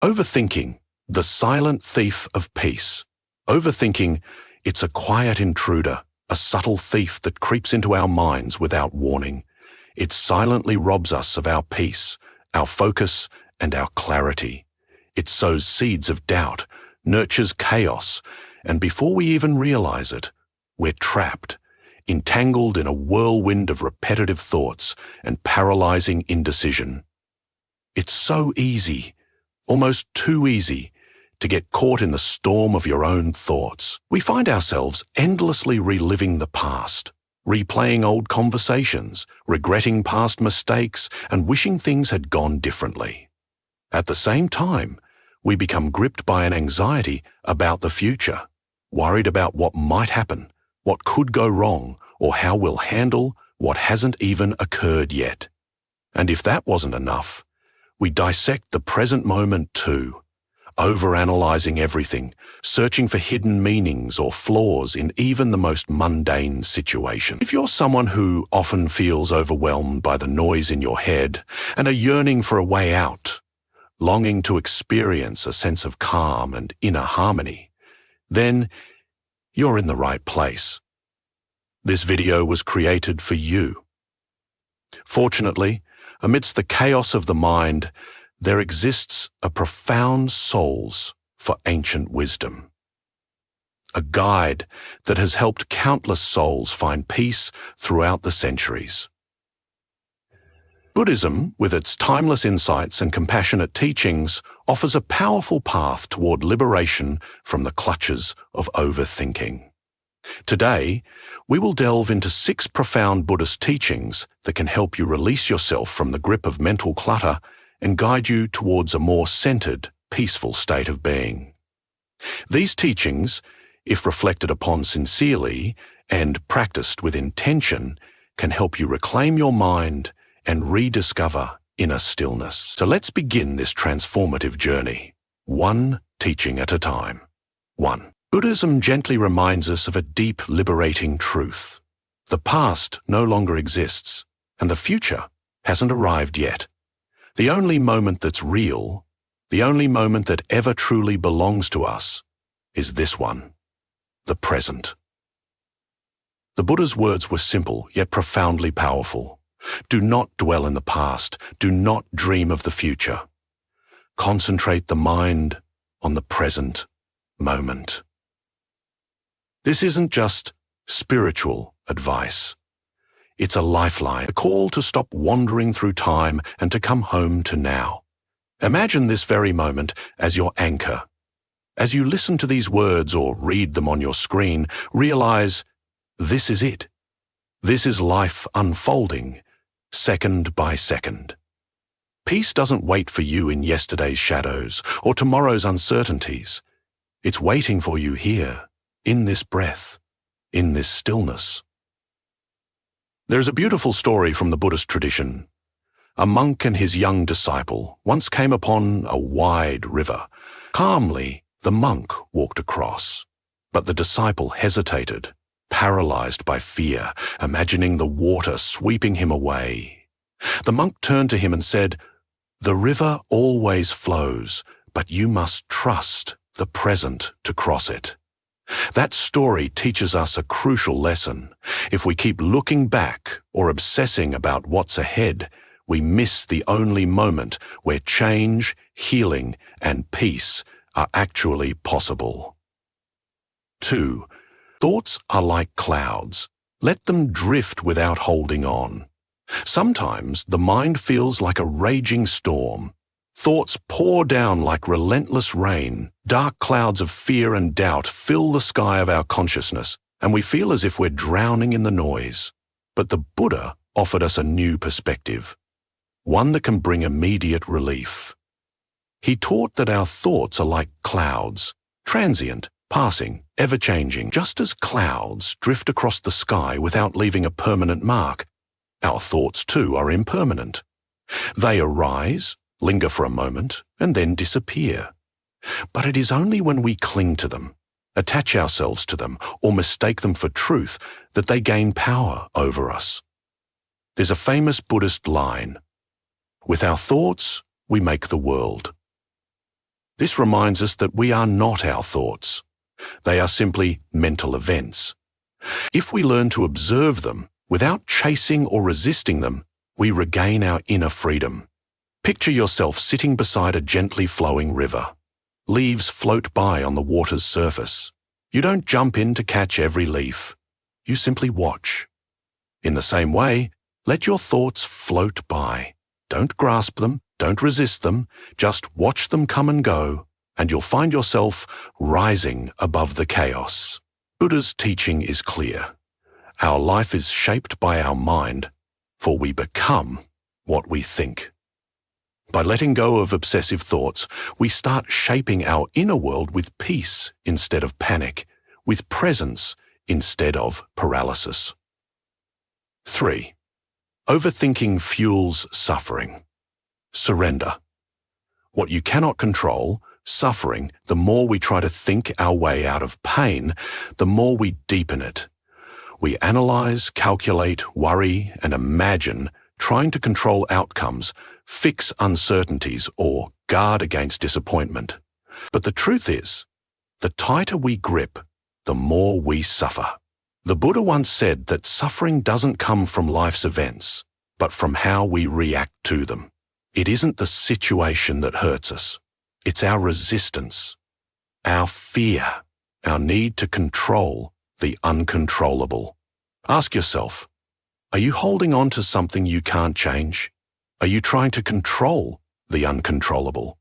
Overthinking, the silent thief of peace. Overthinking, it's a quiet intruder, a subtle thief that creeps into our minds without warning. It silently robs us of our peace, our focus, and our clarity. It sows seeds of doubt, nurtures chaos, and before we even realize it, we're trapped, entangled in a whirlwind of repetitive thoughts and paralyzing indecision. It's so easy, almost too easy, to get caught in the storm of your own thoughts. We find ourselves endlessly reliving the past, replaying old conversations, regretting past mistakes, and wishing things had gone differently. At the same time, we become gripped by an anxiety about the future, worried about what might happen, what could go wrong, or how we'll handle what hasn't even occurred yet. And if that wasn't enough, we dissect the present moment too, overanalyzing everything, searching for hidden meanings or flaws in even the most mundane situations. If you're someone who often feels overwhelmed by the noise in your head and are yearning for a way out, longing to experience a sense of calm and inner harmony, then you're in the right place. This video was created for you. Fortunately, amidst the chaos of the mind, there exists a profound solace for ancient wisdom. A guide that has helped countless souls find peace throughout the centuries. Buddhism, with its timeless insights and compassionate teachings, offers a powerful path toward liberation from the clutches of overthinking. Today, we will delve into 6 profound Buddhist teachings that can help you release yourself from the grip of mental clutter and guide you towards a more centered, peaceful state of being. These teachings, if reflected upon sincerely and practiced with intention, can help you reclaim your mind and rediscover inner stillness. So let's begin this transformative journey, one teaching at a time. 1. Buddhism gently reminds us of a deep, liberating truth. The past no longer exists, and the future hasn't arrived yet. The only moment that's real, the only moment that ever truly belongs to us, is this one, the present. The Buddha's words were simple, yet profoundly powerful. Do not dwell in the past. Do not dream of the future. Concentrate the mind on the present moment. This isn't just spiritual advice. It's a lifeline, a call to stop wandering through time and to come home to now. Imagine this very moment as your anchor. As you listen to these words or read them on your screen, realize this is it. This is life unfolding, second by second. Peace doesn't wait for you in yesterday's shadows or tomorrow's uncertainties. It's waiting for you here, in this breath, in this stillness. There's a beautiful story from the Buddhist tradition. A monk and his young disciple once came upon a wide river. Calmly, the monk walked across, but the disciple hesitated, paralyzed by fear, imagining the water sweeping him away. The monk turned to him and said, "The river always flows, but you must trust the present to cross it." That story teaches us a crucial lesson. If we keep looking back or obsessing about what's ahead, we miss the only moment where change, healing, and peace are actually possible. 2. Thoughts are like clouds. Let them drift without holding on. Sometimes the mind feels like a raging storm. Thoughts pour down like relentless rain. Dark clouds of fear and doubt fill the sky of our consciousness, and we feel as if we're drowning in the noise. But the Buddha offered us a new perspective, one that can bring immediate relief. He taught that our thoughts are like clouds, transient, passing, ever-changing. Just as clouds drift across the sky without leaving a permanent mark, our thoughts too are impermanent. They arise, linger for a moment, and then disappear. But it is only when we cling to them, attach ourselves to them, or mistake them for truth that they gain power over us. There's a famous Buddhist line, "With our thoughts, we make the world." This reminds us that we are not our thoughts. They are simply mental events. If we learn to observe them without chasing or resisting them, we regain our inner freedom. Picture yourself sitting beside a gently flowing river. Leaves float by on the water's surface. You don't jump in to catch every leaf. You simply watch. In the same way, let your thoughts float by. Don't grasp them, don't resist them, just watch them come and go, and you'll find yourself rising above the chaos. Buddha's teaching is clear. Our life is shaped by our mind, for we become what we think. By letting go of obsessive thoughts, we start shaping our inner world with peace instead of panic, with presence instead of paralysis. 3. Overthinking fuels suffering. Surrender. What you cannot control, suffering, the more we try to think our way out of pain, the more we deepen it. We analyze, calculate, worry, and imagine, trying to control outcomes, fix uncertainties, or guard against disappointment. But the truth is, the tighter we grip, the more we suffer. The Buddha once said that suffering doesn't come from life's events, but from how we react to them. It isn't the situation that hurts us. It's our resistance, our fear, our need to control the uncontrollable. Ask yourself, are you holding on to something you can't change? Are you trying to control the uncontrollable?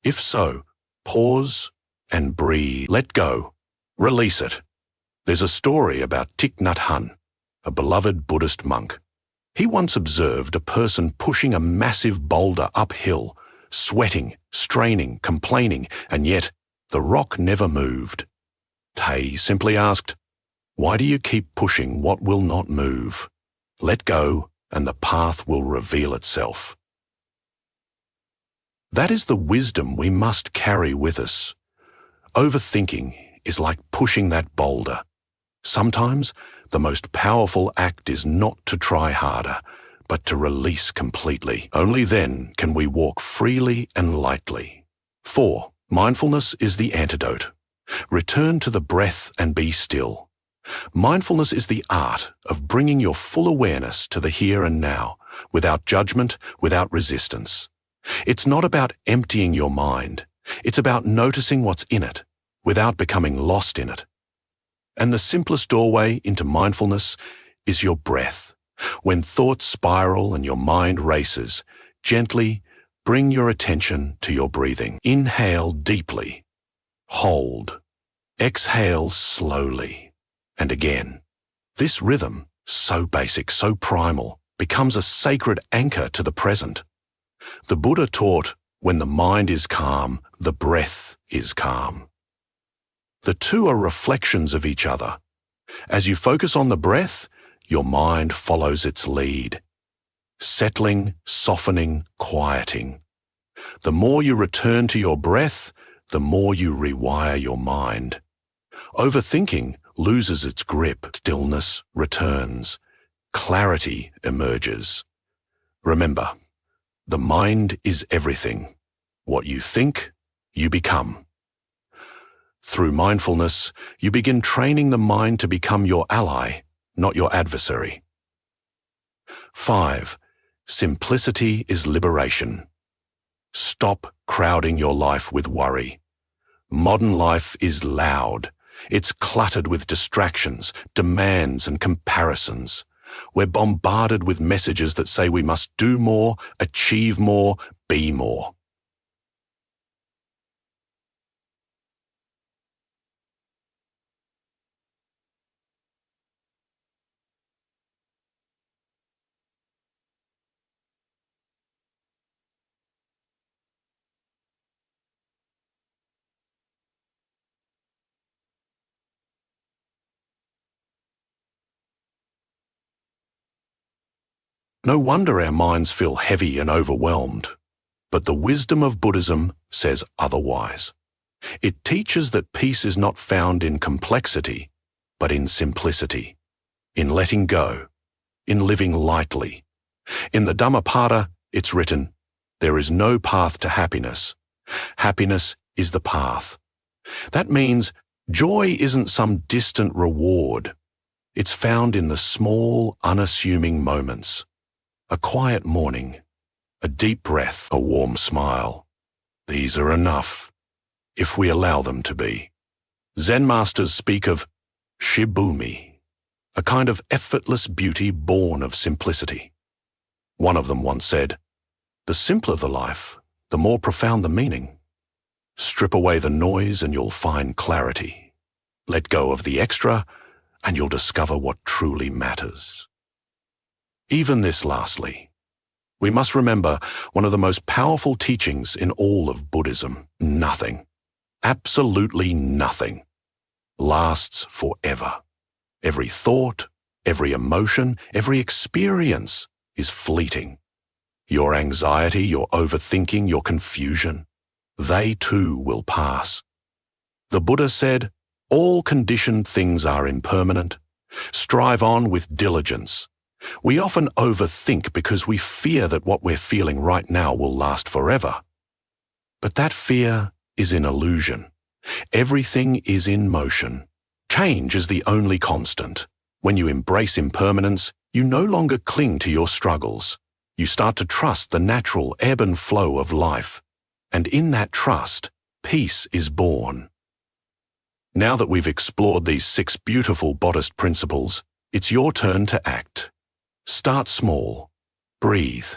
If so, pause and breathe. Let go. Release it. There's a story about Thich Nhat Hanh, a beloved Buddhist monk. He once observed a person pushing a massive boulder uphill, sweating, straining, complaining, and yet the rock never moved. Tay simply asked, "Why do you keep pushing what will not move? Let go, and the path will reveal itself." That is the wisdom we must carry with us. Overthinking is like pushing that boulder. Sometimes the most powerful act is not to try harder, but to release completely. Only then can we walk freely and lightly. 4. Mindfulness is the antidote. Return to the breath and be still. Mindfulness is the art of bringing your full awareness to the here and now, without judgment, without resistance. It's not about emptying your mind. It's about noticing what's in it, without becoming lost in it. And the simplest doorway into mindfulness is your breath. When thoughts spiral and your mind races, gently bring your attention to your breathing. Inhale deeply. Hold. Exhale slowly. And again. This rhythm, so basic, so primal, becomes a sacred anchor to the present. The Buddha taught, when the mind is calm, the breath is calm. The two are reflections of each other. As you focus on the breath, your mind follows its lead. Settling, softening, quieting. The more you return to your breath, the more you rewire your mind. Overthinking loses its grip. Stillness returns. Clarity emerges. Remember, the mind is everything. What you think, you become. Through mindfulness, you begin training the mind to become your ally, not your adversary. 5. Simplicity is liberation. Stop crowding your life with worry. Modern life is loud. It's cluttered with distractions, demands, and comparisons. We're bombarded with messages that say we must do more, achieve more, be more. No wonder our minds feel heavy and overwhelmed. But the wisdom of Buddhism says otherwise. It teaches that peace is not found in complexity, but in simplicity, in letting go, in living lightly. In the Dhammapada, it's written, "There is no path to happiness. Happiness is the path. That means joy isn't some distant reward. It's found in the small, unassuming moments. A quiet morning, a deep breath, a warm smile. These are enough, if we allow them to be. Zen masters speak of shibumi, a kind of effortless beauty born of simplicity. One of them once said, "The simpler the life, the more profound the meaning. Strip away the noise and you'll find clarity. Let go of the extra and you'll discover what truly matters." Even this lastly, we must remember one of the most powerful teachings in all of Buddhism: nothing, absolutely nothing, lasts forever. Every thought, every emotion, every experience is fleeting. Your anxiety, your overthinking, your confusion, they too will pass. The Buddha said, "All conditioned things are impermanent. Strive on with diligence." We often overthink because we fear that what we're feeling right now will last forever. But that fear is an illusion. Everything is in motion. Change is the only constant. When you embrace impermanence, you no longer cling to your struggles. You start to trust the natural ebb and flow of life. And in that trust, peace is born. Now that we've explored these 6 beautiful Buddhist principles, it's your turn to act. Start small. Breathe.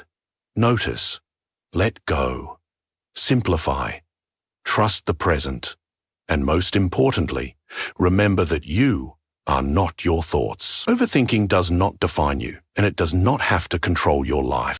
Notice. Let go. Simplify. Trust the present. And most importantly, remember that you are not your thoughts. Overthinking does not define you, and it does not have to control your life.